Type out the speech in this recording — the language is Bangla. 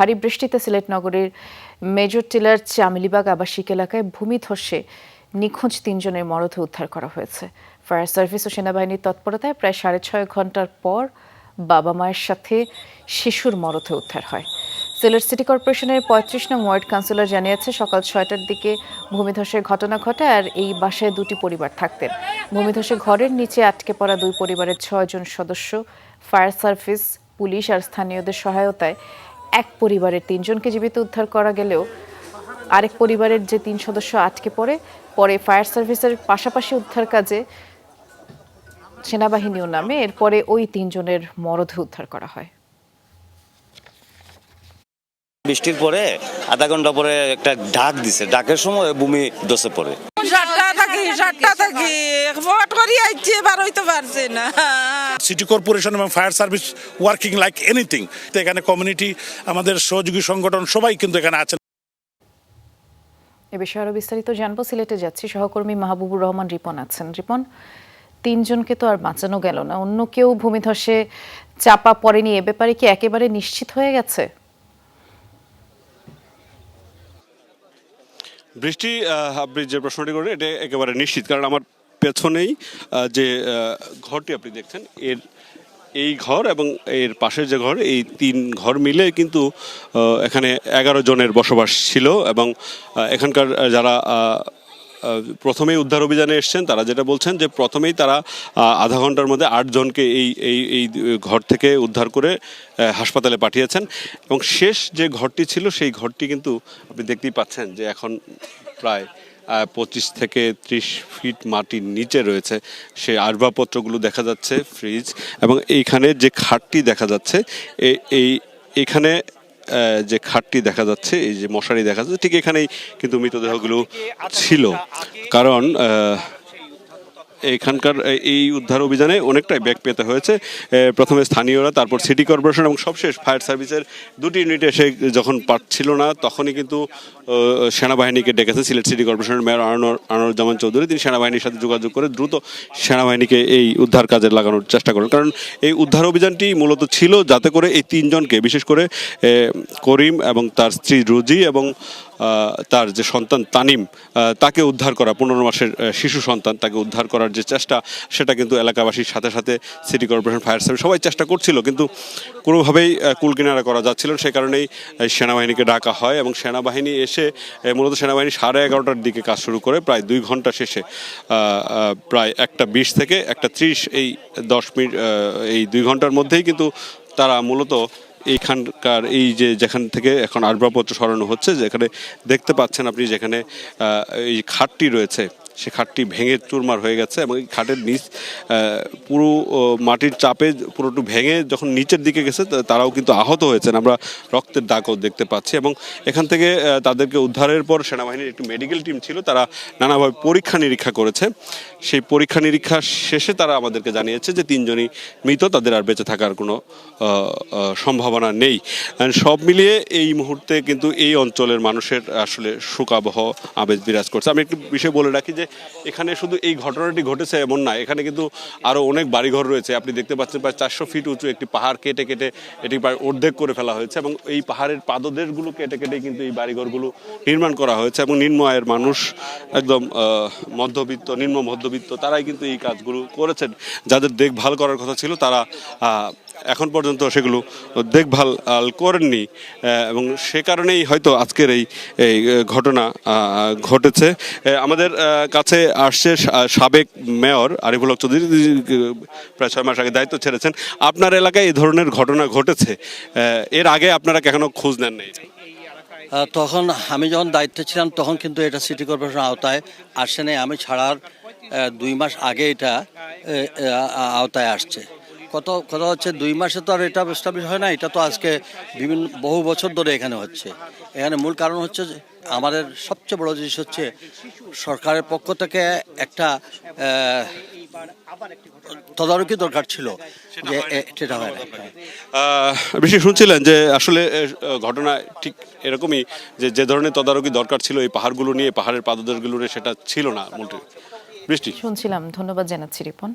ভারী বৃষ্টিতে সিলেট নগরীর মেজর টিলার চামেলিবাগ আবাসিক এলাকায় ভূমিধসে নিখোঁজ ৩ জনের মরদেহ উদ্ধার করা হয়েছে। ফায়ার সার্ভিস ও সেনাবাহিনীর তৎপরতায় প্রায় ৬.৫ ঘন্টার পর বাবা মায়ের সাথে শিশুর মরদেহ উদ্ধার হয়। সিলেট সিটি কর্পোরেশনের ৩৫ নং ওয়ার্ড কাউন্সিলর জানিয়েছে, সকাল ৬টার দিকে ভূমিধসের ঘটনা ঘটে আর এই বাসায় ২টি পরিবার থাকতেন। ভূমিধসে ঘরের নিচে আটকে পড়া ২ পরিবারের ৬ জন সদস্য ফায়ার সার্ভিস, পুলিশ আর স্থানীয়দের সহায়তায় এক পরিবারের ৩ জনকে জীবিত উদ্ধার করা গেলেও আরেক পরিবারের যে ৩ সদস্য আটকে পরে ফায়ার সার্ভিসের পাশাপাশি উদ্ধার কাজে সেনাবাহিনীও নামে। এরপরে ওই ৩ জনের মরদেহ উদ্ধার করা হয়। বৃষ্টির পরে আধা ঘন্টা পরে একটা ডাক দিছে, ডাকের সময় ভূমি ধসে পড়ে। সিটি কর্পোরেশন এবং fire service working like anything. এখানে কমিউনিটি, আমাদের সহযোগী সংগঠন সবাই কিন্তু এখানে আছেন। এ বিষয়ে আরো বিস্তারিত জানবো, সিলেটে যাচ্ছি, সহকর্মী মাহবুবুর রহমান রিপন আছেন। রিপন, ৩ জনকে তো আর বাঁচানো গেল না, অন্য কেউ ভূমিধসে চাপা পড়েনি, এ ব্যাপারে কি একেবারে নিশ্চিত হয়ে গেছে? বৃষ্টি, আপনি যে প্রশ্নটি করেন এটা একেবারে নিশ্চিত, কারণ আমার পেছনেই যে ঘরটি আপনি দেখছেন, এই ঘর এবং এর পাশের যে ঘর, এই ৩ ঘর মিলে কিন্তু এখানে ১১ জনের বসবাস ছিল। এবং এখানকার যারা প্রথমেই উদ্ধার অভিযানে এসছেন তারা যেটা বলছেন যে প্রথমেই তারা আধা ঘন্টার মধ্যে ৮ জনকে এই ঘর থেকে উদ্ধার করে হাসপাতালে পাঠিয়েছেন। এবং শেষ যে ঘরটি ছিল সেই ঘরটি কিন্তু আপনি দেখতেই পাচ্ছেন যে এখন প্রায় ২৫ থেকে ৩০ ফিট মাটির নিচে রয়েছে। সেই আসবাবপত্রগুলো দেখা যাচ্ছে, ফ্রিজ, এবং এইখানে যে খাটটি দেখা যাচ্ছে, এইখানে যে খাটটি দেখা যাচ্ছে, এই যে মশারি দেখা যাচ্ছে, ঠিক এখানেই কিন্তু মৃতদেহগুলো ছিল। কারণ এখানকার এই উদ্ধার অভিযানে অনেকটাই বেগ পেতে হয়েছে। প্রথমে স্থানীয়রা, তারপর সিটি কর্পোরেশন এবং সবশেষ ফায়ার সার্ভিসের 2টি ইউনিট এসে যখন পারছিল না, তখনই কিন্তু সেনাবাহিনীকে ডেকেছে সিলেট সিটি কর্পোরেশনের মেয়র আনোয়ারুজ্জামান চৌধুরী। তিনি সেনাবাহিনীর সাথে যোগাযোগ করে দ্রুত সেনাবাহিনীকে এই উদ্ধার কাজে লাগানোর চেষ্টা করেন। কারণ এই উদ্ধার অভিযানটি মূলত ছিল যাতে করে এই 3 জনকে, বিশেষ করে করিম এবং তার স্ত্রী রুজি এবং তার যে সন্তান তানিম, তাকে উদ্ধার করা, 15 মাসের শিশু সন্তান, তাকে উদ্ধার করার যে চেষ্টা, সেটা কিন্তু এলাকাবাসীর সাথে সাথে সিটি কর্পোরেশন, ফায়ার সার্ভিস সবাই চেষ্টা করছিল, কিন্তু কোনোভাবেই কুলকিনারা করা যাচ্ছিল। সে কারণেই সেনাবাহিনীকে ডাকা হয় এবং সেনাবাহিনী এসে মূলত সেনাবাহিনী 11:30টার দিকে কাজ শুরু করে প্রায় 2 ঘন্টা শেষে প্রায় 1:20 থেকে 1:30, এই 10 মিনিট, এই 2 ঘন্টার মধ্যেই কিন্তু তারা মূলত এইখানকার এই যে যেখান থেকে এখন আসবাবপত্র সরানো হচ্ছে, যেখানে দেখতে পাচ্ছেন আপনি, যেখানে এই খাটটি রয়েছে, সে খাটটি ভেঙে চুরমার হয়ে গেছে এবং এই খাটের নিচ পুরো মাটির চাপে পুরোটু ভেঙে যখন নিচের দিকে গেছে, তারাও কিন্তু আহত হয়েছেন। আমরা রক্তের দাগও দেখতে পাচ্ছি। এবং এখান থেকে তাদেরকে উদ্ধারের পর সেনাবাহিনীর একটি মেডিকেল টিম ছিল, তারা নানাভাবে পরীক্ষা নিরীক্ষা করেছে। সেই পরীক্ষা নিরীক্ষা শেষে তারা আমাদেরকে জানিয়েছে যে 3 জনই মৃত, তাদের আর বেঁচে থাকার কোনো সম্ভাবনা নেই। সব মিলিয়ে এই মুহূর্তে কিন্তু এই অঞ্চলের মানুষের আসলে শোকাবহ আবেগ বিরাজ করছে। আমি একটু বিষয় বলে রাখি যে এখানে শুধু এই ঘটনাটি ঘটেছে এমন না, এখানে কিন্তু আরও অনেক বাড়িঘর রয়েছে। আপনি দেখতে পাচ্ছেন প্রায় 400 ফিট উঁচু একটি পাহাড় কেটে এটি প্রায় অর্ধেক করে ফেলা হয়েছে এবং এই পাহাড়ের পাদদেশগুলো কেটে কিন্তু এই বাড়িঘরগুলো নির্মাণ করা হয়েছে। এবং নিম্ন আয়ের মানুষ, একদম মধ্যবিত্ত, নিম্ন মধ্যবিত্ত, তারাই কিন্তু এই কাজগুলো করেছেন। যাদের দেখভাল করার কথা ছিল তারা এখন পর্যন্ত সেগুলো দেখভাল করেননি এবং সে কারণেই হয়তো আজকের এই ঘটনা ঘটেছে। আমাদের কাছে আসছে সাবেক মেয়র আরিফুল হক চৌধুরী, প্রায় 6 মাস আগে দায়িত্ব ছেড়েছেন। আপনার এলাকায় এই ধরনের ঘটনা ঘটেছে, এর আগে আপনারা কেন খোঁজ নেন নাই? তখন আমি যখন দায়িত্বে ছিলাম তখন কিন্তু এটা সিটি কর্পোরেশন আওতায় আসছে নাই। আমি ছাড়ার 2 মাস আগে এটা আওতায় আসছে। কথা হচ্ছে 2 মাসে তো আর এটা এস্টাবলিশ হয় না, এটা তো আজকে বহু বছর ধরে এখানে হচ্ছে। এখানে মূল কারণ হচ্ছে যে আমাদের সবচেয়ে বড় জিনিস হচ্ছে সরকারের পক্ষ থেকে একটা তদারকি দরকার ছিল, যে এটা হয় না। বেশি শুনছিলেন যে আসলে ঘটনা ঠিক এরকমই, যে ধরনের তদারকি দরকার ছিল এই পাহাড়গুলো নিয়ে, পাহাড়ের পাদদেশগুলো নিয়ে, সেটা ছিল না। বৃষ্টি শুনছিলাম। ধন্যবাদ জানাচ্ছি রিপন।